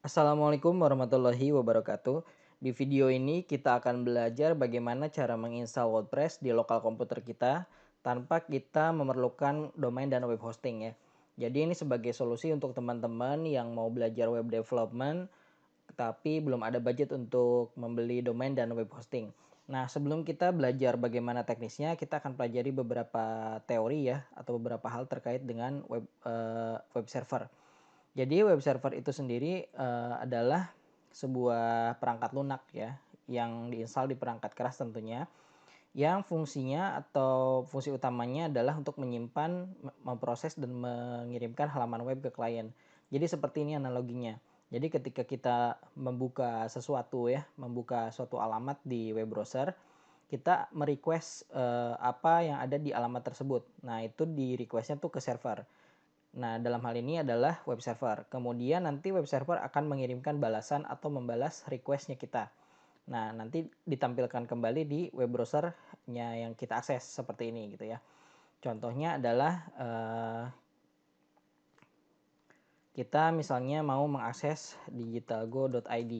Assalamualaikum warahmatullahi wabarakatuh. Di video ini kita akan belajar bagaimana cara menginstal WordPress di lokal komputer kita tanpa kita memerlukan domain dan web hosting ya. Jadi ini sebagai solusi untuk teman-teman yang mau belajar web development tapi belum ada budget untuk membeli domain dan web hosting. Nah, sebelum kita belajar bagaimana teknisnya, kita akan pelajari beberapa teori ya atau beberapa hal terkait dengan web server. Jadi web server itu sendiri adalah sebuah perangkat lunak ya yang diinstal di perangkat keras tentunya, yang fungsinya atau fungsi utamanya adalah untuk menyimpan, memproses dan mengirimkan halaman web ke klien. Jadi seperti ini analoginya. Jadi ketika kita membuka sesuatu ya, membuka suatu alamat di web browser, kita merequest apa yang ada di alamat tersebut. Nah, itu di requestnya tuh ke server. Nah, dalam hal ini adalah web server. Kemudian nanti web server akan mengirimkan balasan atau membalas requestnya kita. Nah, nanti ditampilkan kembali di web browsernya yang kita akses seperti ini gitu ya. Contohnya adalah kita misalnya mau mengakses digitalgo.id.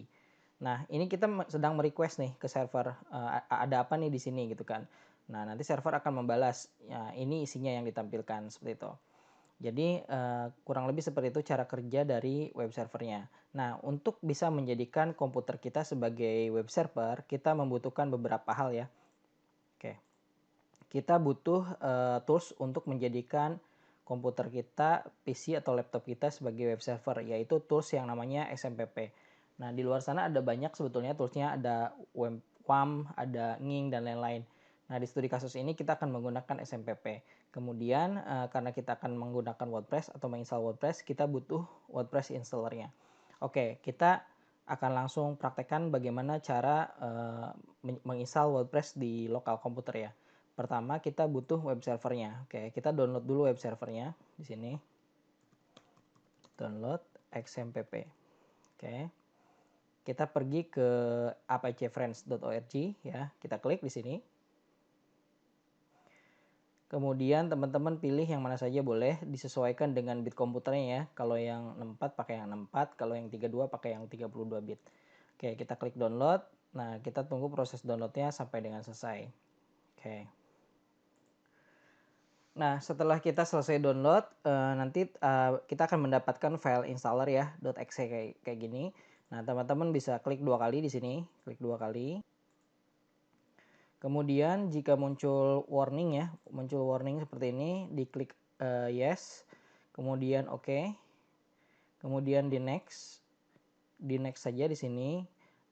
Nah, ini kita sedang merequest nih ke server, ada apa nih di sini gitu kan. Nah, nanti server akan membalas, ya ini isinya yang ditampilkan seperti itu. Jadi kurang lebih seperti itu cara kerja dari web servernya. Nah, untuk bisa menjadikan komputer kita sebagai web server, kita membutuhkan beberapa hal ya. Oke, kita butuh tools untuk menjadikan komputer kita, PC atau laptop kita sebagai web server, yaitu tools yang namanya XMPP. Nah, di luar sana ada banyak sebetulnya toolsnya, ada WAM, ada Nging, dan lain-lain. Nah, di studi kasus ini kita akan menggunakan XMPP. Kemudian, karena kita akan menggunakan WordPress atau menginstal WordPress, kita butuh WordPress installernya. Oke, kita akan langsung praktekkan bagaimana cara menginstal WordPress di lokal komputer ya. Pertama kita butuh web servernya. Oke, kita download dulu web servernya di sini. Download XMPP. Oke. Kita pergi ke apcfriends.org ya. Kita klik di sini. Kemudian teman-teman pilih yang mana saja boleh, disesuaikan dengan bit komputernya ya. Kalau yang 64 pakai yang 64, kalau yang 32 pakai yang 32 bit. Oke, kita klik download. Nah, kita tunggu proses downloadnya sampai dengan selesai. Oke. Nah, setelah kita selesai download, nanti kita akan mendapatkan file installer ya, .exe kayak gini. Nah, teman-teman bisa klik dua kali di sini, klik dua kali. Kemudian jika muncul warning ya, muncul warning seperti ini, diklik yes, kemudian oke, kemudian di next saja di sini.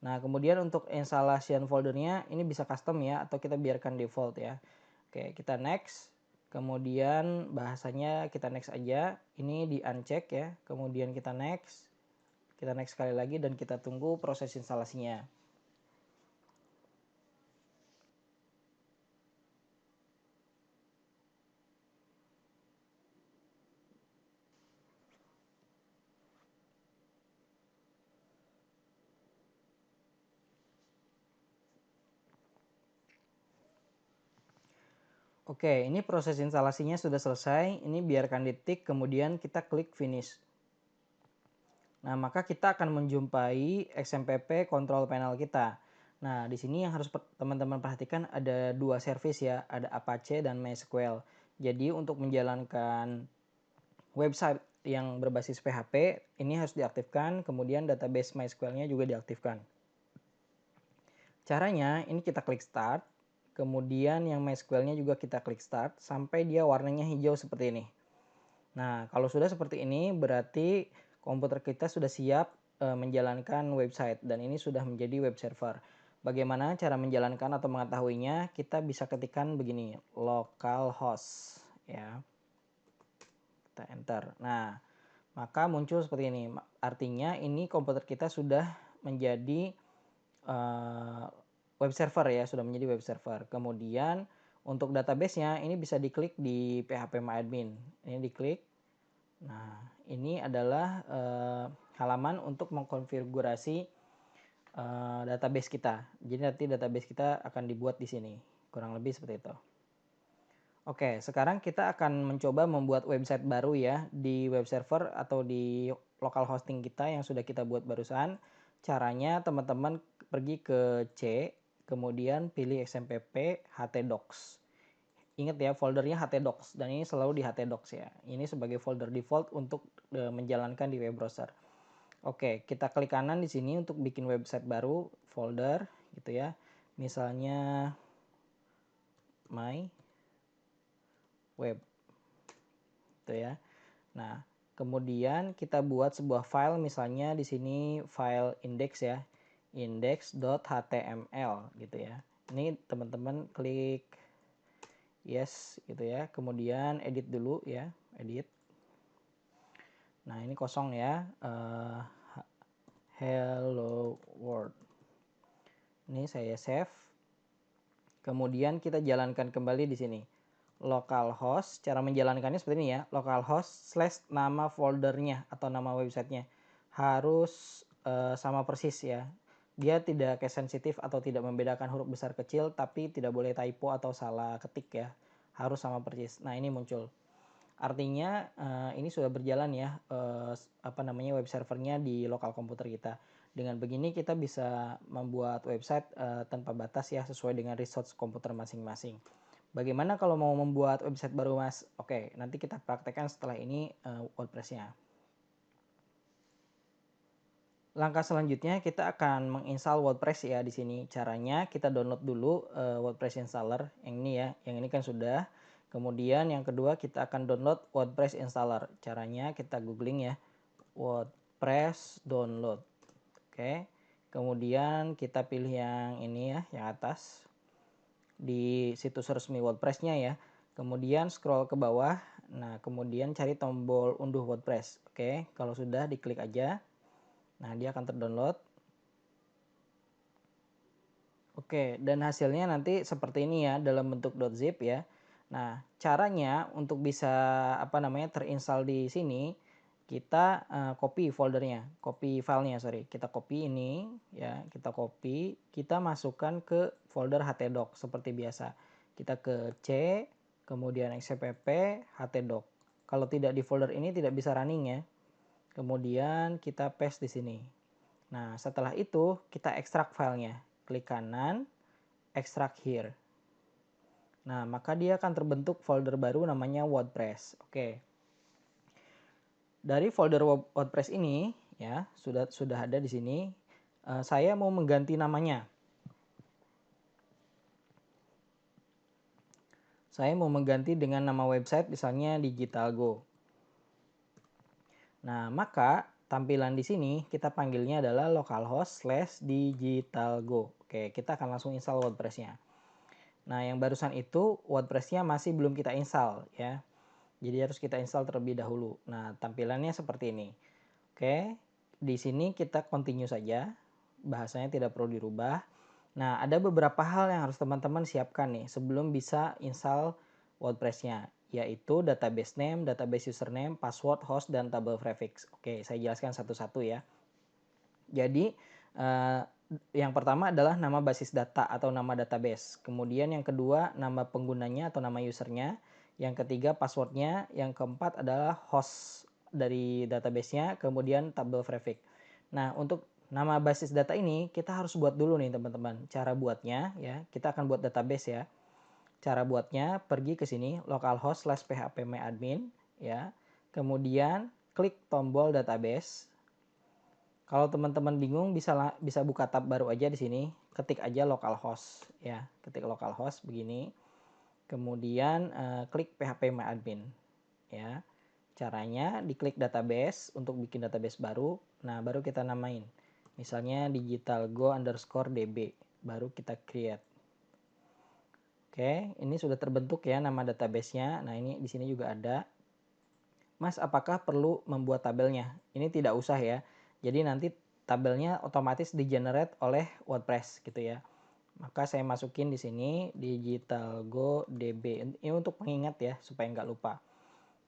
Nah, kemudian untuk installation foldernya ini bisa custom ya, atau kita biarkan default ya. Oke, kita next. Kemudian bahasanya kita next aja. Ini di uncheck ya. Kemudian kita next. Kita next sekali lagi dan kita tunggu proses instalasinya. Oke, ini proses instalasinya sudah selesai. Ini biarkan ditik, kemudian kita klik finish. Nah, maka kita akan menjumpai XMPP control panel kita. Nah, di sini yang harus teman-teman perhatikan ada dua service ya, ada Apache dan MySQL. Jadi untuk menjalankan website yang berbasis PHP ini harus diaktifkan, kemudian database MySQL-nya juga diaktifkan. Caranya ini kita klik start, kemudian yang MySQL-nya juga kita klik start sampai dia warnanya hijau seperti ini. Nah, kalau sudah seperti ini berarti komputer kita sudah siap menjalankan website dan ini sudah menjadi web server. Bagaimana cara menjalankan atau mengetahuinya? Kita bisa ketikkan begini, localhost ya. Kita enter. Nah, maka muncul seperti ini. Artinya ini komputer kita sudah menjadi web server ya, sudah menjadi web server. Kemudian untuk database-nya ini bisa diklik di phpMyAdmin. Ini diklik. Nah, ini adalah halaman untuk mengkonfigurasi database kita. Jadi nanti database kita akan dibuat di sini. Kurang lebih seperti itu. Oke, sekarang kita akan mencoba membuat website baru ya di web server atau di local hosting kita yang sudah kita buat barusan. Caranya teman-teman pergi ke C, kemudian pilih XMPP htdocs. Ingat ya, foldernya htdocs, dan ini selalu di htdocs ya. Ini sebagai folder default untuk menjalankan di web browser. Oke, kita klik kanan di sini untuk bikin website baru, folder gitu ya. Misalnya my web gitu ya. Nah, kemudian kita buat sebuah file, misalnya di sini file index ya, index.html gitu ya. Ini teman-teman klik yes gitu ya, kemudian edit dulu ya, edit. Nah, ini kosong ya, hello world. Ini saya save. Kemudian kita jalankan kembali di sini. Localhost, cara menjalankannya seperti ini ya. Localhost / nama foldernya atau nama websitenya harus sama persis ya. Dia tidak sensitif atau tidak membedakan huruf besar kecil, tapi tidak boleh typo atau salah ketik ya. Harus sama persis. Nah, ini muncul. Artinya ini sudah berjalan ya web servernya di lokal komputer kita. Dengan begini kita bisa membuat website tanpa batas ya, sesuai dengan resource komputer masing-masing. Bagaimana kalau mau membuat website baru, Mas? Oke, nanti kita praktekkan setelah ini WordPress-nya. Langkah selanjutnya kita akan menginstal WordPress ya di sini. Caranya kita download dulu WordPress installer yang ini ya. Yang ini kan sudah. Kemudian yang kedua kita akan download WordPress installer. Caranya kita googling ya. WordPress download. Oke. Kemudian kita pilih yang ini ya, yang atas. Di situs resmi WordPress-nya ya. Kemudian scroll ke bawah. Nah, kemudian cari tombol unduh WordPress. Oke, kalau sudah diklik aja. Nah, dia akan terdownload. Oke, dan hasilnya nanti seperti ini ya, dalam bentuk .zip ya. Nah, caranya untuk bisa terinstall di sini, kita copy foldernya, copy filenya, kita copy ini ya, kita masukkan ke folder htdoc seperti biasa. Kita ke C, kemudian xcpp htdoc. Kalau tidak di folder ini tidak bisa running ya. Kemudian kita paste di sini. Nah, setelah itu kita ekstrak filenya. Klik kanan, extract here. Nah, maka dia akan terbentuk folder baru namanya WordPress. Oke. Dari folder WordPress ini ya, sudah ada di sini. Saya mau mengganti namanya. Saya mau mengganti dengan nama website misalnya DigitalGo. Nah, maka tampilan di sini kita panggilnya adalah localhost / digitalgo. Oke, kita akan langsung install WordPress-nya. Nah, yang barusan itu WordPress-nya masih belum kita install ya. Jadi harus kita install terlebih dahulu. Nah, tampilannya seperti ini. Oke, di sini kita continue saja. Bahasanya tidak perlu dirubah. Nah, ada beberapa hal yang harus teman-teman siapkan nih sebelum bisa install WordPress-nya, yaitu database name, database username, password, host, dan table prefix. Oke, saya jelaskan satu-satu ya. Jadi, yang pertama adalah nama basis data atau nama database. Kemudian yang kedua, nama penggunanya atau nama usernya. Yang ketiga, passwordnya. Yang keempat adalah host dari database-nya. Kemudian table prefix. Nah, untuk nama basis data ini kita harus buat dulu nih teman-teman. Cara buatnya ya, kita akan buat database ya. Cara buatnya pergi ke sini localhost / phpMyAdmin ya. Kemudian klik tombol database. Kalau teman-teman bingung bisa buka tab baru aja di sini, ketik aja localhost ya. Ketik localhost begini. Kemudian klik phpMyAdmin ya. Caranya diklik database untuk bikin database baru. Nah, baru kita namain. Misalnya digitalgo_db, baru kita create. Oke, ini sudah terbentuk ya nama database-nya. Nah, ini di sini juga ada. Mas, apakah perlu membuat tabelnya? Ini tidak usah ya. Jadi nanti tabelnya otomatis di-generate oleh WordPress gitu ya. Maka saya masukin di sini digitalgo_db. Ini untuk pengingat ya supaya nggak lupa.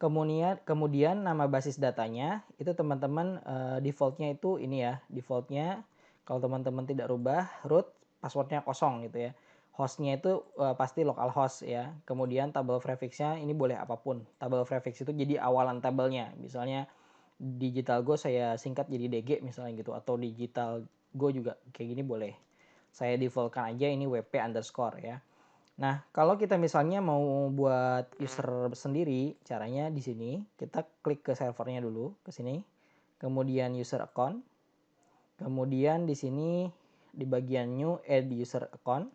Kemudian nama basis datanya itu teman-teman defaultnya itu ini ya, defaultnya kalau teman-teman tidak rubah root passwordnya kosong gitu ya. Hostnya itu pasti localhost ya. Kemudian table prefixnya ini boleh apapun. Table prefix itu jadi awalan tabelnya. Misalnya Digital Go saya singkat jadi DG misalnya gitu, atau Digital Go juga kayak gini boleh. Saya defaultkan aja ini WP underscore ya. Nah, kalau kita misalnya mau buat user sendiri, caranya di sini kita klik ke servernya dulu, ke sini. Kemudian user account. Kemudian di sini di bagian new add user account.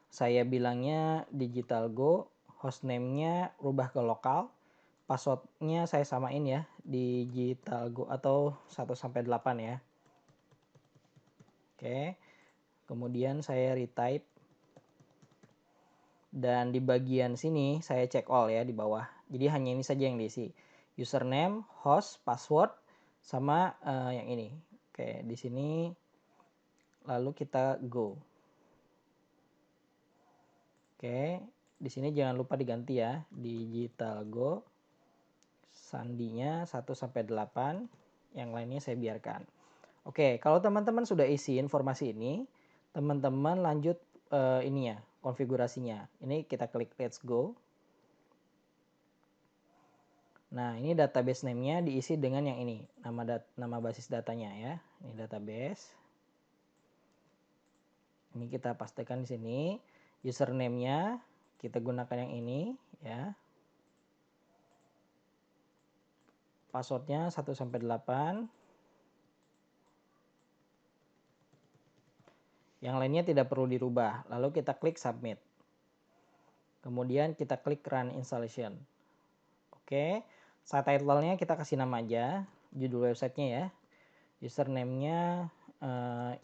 Saya bilangnya Digital Go, hostname-nya rubah ke lokal, password-nya saya samain ya, Digital Go atau 1 sampai 8 ya. Oke. Kemudian saya retype dan di bagian sini saya check all ya di bawah. Jadi hanya ini saja yang diisi. Username, host, password sama yang ini. Oke, di sini lalu kita go. Oke, di sini jangan lupa diganti ya, Digital Go. Sandinya 1 sampai 8, yang lainnya saya biarkan. Oke, kalau teman-teman sudah isi informasi ini, teman-teman lanjut ini ya, konfigurasinya. Ini kita klik let's go. Nah, ini database name-nya diisi dengan yang ini, nama basis datanya ya. Ini database. Ini kita pastikan di sini. Username-nya kita gunakan yang ini ya. Password-nya 1 sampai 8. Yang lainnya tidak perlu dirubah. Lalu kita klik submit. Kemudian kita klik run installation. Oke. Site title-nya kita kasih nama aja, judul websitenya ya. Username-nya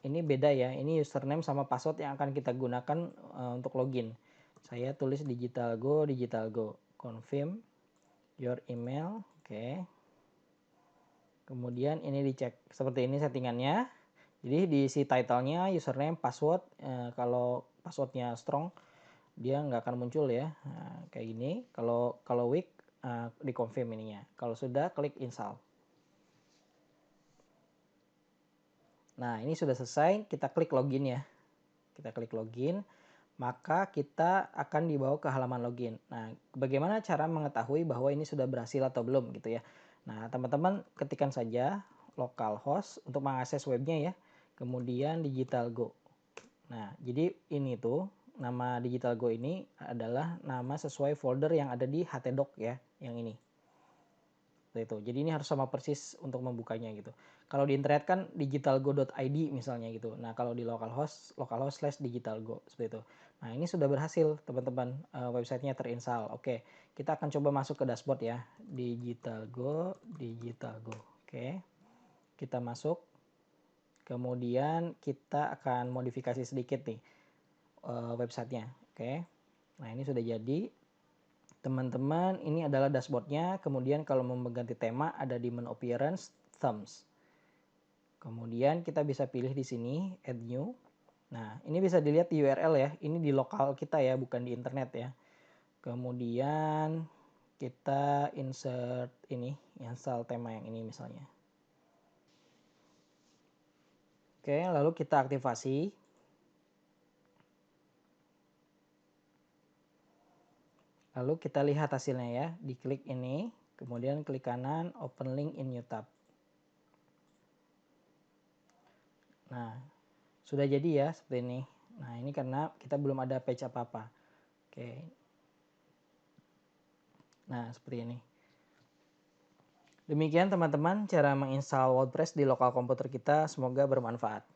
ini beda ya. Ini username sama password yang akan kita gunakan untuk login. Saya tulis Digital Go. Confirm your email. Oke. Kemudian ini dicek seperti ini settingannya. Jadi diisi title-nya, username, password. Kalau passwordnya strong, dia nggak akan muncul ya. Nah, kayak gini. Kalau weak, di confirm ininya. Kalau sudah, klik install. Nah, ini sudah selesai. Kita klik login ya. Kita klik login, maka kita akan dibawa ke halaman login. Nah, bagaimana cara mengetahui bahwa ini sudah berhasil atau belum gitu ya. Nah, teman-teman ketikkan saja localhost untuk mengakses webnya ya. Kemudian Digital Go. Nah, jadi ini tuh nama Digital Go ini adalah nama sesuai folder yang ada di htdoc ya, yang ini. Itu. Jadi ini harus sama persis untuk membukanya gitu. Kalau di internet kan digitalgo.id misalnya gitu. Nah, kalau di localhost/digitalgo seperti itu. Nah, ini sudah berhasil teman-teman, websitenya terinstall. Oke, kita akan coba masuk ke dashboard ya. Digitalgo. Oke. Kita masuk. Kemudian kita akan modifikasi sedikit nih websitenya. Oke. Nah, ini sudah jadi. Teman-teman, ini adalah dashboardnya. Kemudian kalau mau mengganti tema ada di menu appearance, thumbs. Kemudian kita bisa pilih di sini add new. Nah, ini bisa dilihat di URL ya. Ini di lokal kita ya, bukan di internet ya. Kemudian kita insert ini, install tema yang ini misalnya. Oke, lalu kita aktifasi. Lalu kita lihat hasilnya ya. Diklik ini, kemudian klik kanan, open link in new tab. Nah, sudah jadi ya seperti ini. Nah, ini karena kita belum ada page apa-apa. Oke. Nah, seperti ini. Demikian teman-teman cara menginstal WordPress di lokal komputer kita. Semoga bermanfaat.